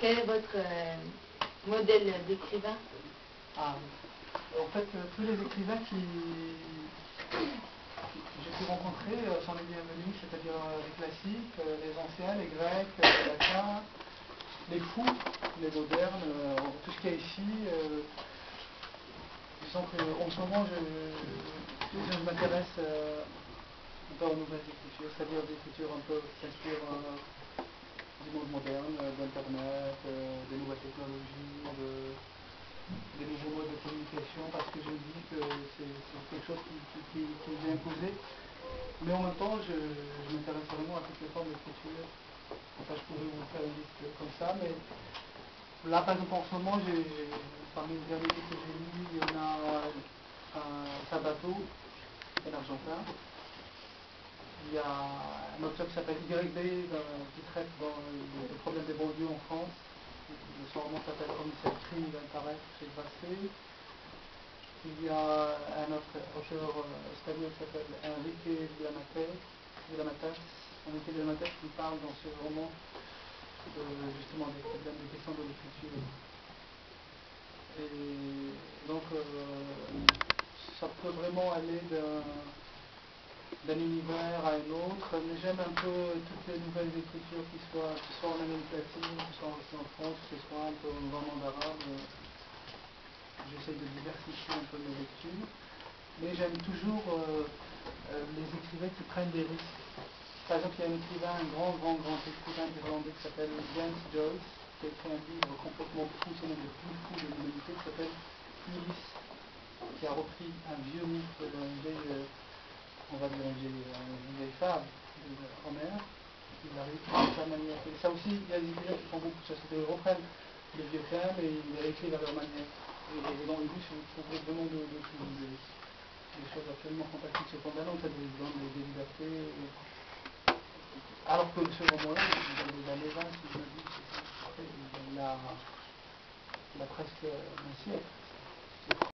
Quel est votre modèle d'écrivain? Ah, en fait, tous les écrivains que j'ai pu rencontrer sont les bienvenus, c'est-à-dire les classiques, les anciens, les grecs, les latins, les fous, les modernes, tout ce qu'il y a ici. Disons qu'en ce moment, je m'intéresse un peu aux nouvelles écritures, c'est-à-dire des écritures un peu qui s'inspirent du monde moderne, d'Internet, des nouvelles technologies, des nouveaux modes de communication, parce que je dis que c'est quelque chose qui nous est imposé. Mais en même temps, je m'intéresse vraiment à toutes les formes d'écriture. Enfin, je pourrais vous faire une liste comme ça, mais là, par exemple, en ce moment, parmi les derniers livres que j'ai lus, il y en a un Sabato, un argentin. Il y a un auteur qui s'appelle YB, qui traite le problème des banlieues en France. Son roman s'appelle Commissaire Crime, il vient de paraître chez Grasset. Il y a un autre auteur espagnol qui s'appelle Enrique Vilamatas, qui parle dans ce roman justement des problèmes, des questions de l'écriture. Et donc, ça peut vraiment aller d'un univers à un autre, mais j'aime un peu toutes les nouvelles écritures que ce soit en Amérique latine, que ce soit aussi en France, que ce soit un peu en monde arabe. J'essaie de diversifier un peu mes lectures, mais j'aime toujours les écrivains qui prennent des risques. Par exemple, il y a un écrivain, un grand écrivain irlandais qui s'appelle James Joyce, qui a écrit un livre complètement fou, c'est l'un des plus fous de l'humanité, qui s'appelle Ulysse, qui a repris un vieux mythe, on va dire une vieille fable de Homère. Il arrive de sa manière. Et ça aussi, il y a des écrivains qui font beaucoup de ça, c'est-à-dire ils reprennent les vieux thèmes et ils les réécrivent à leur manière. Et dans le but, vous trouverez vraiment des choses absolument fantastiques. Cependant, ça nous donne des libertés. Alors que ce roman-là, dans les années 20, si je me dis, il a presque un siècle.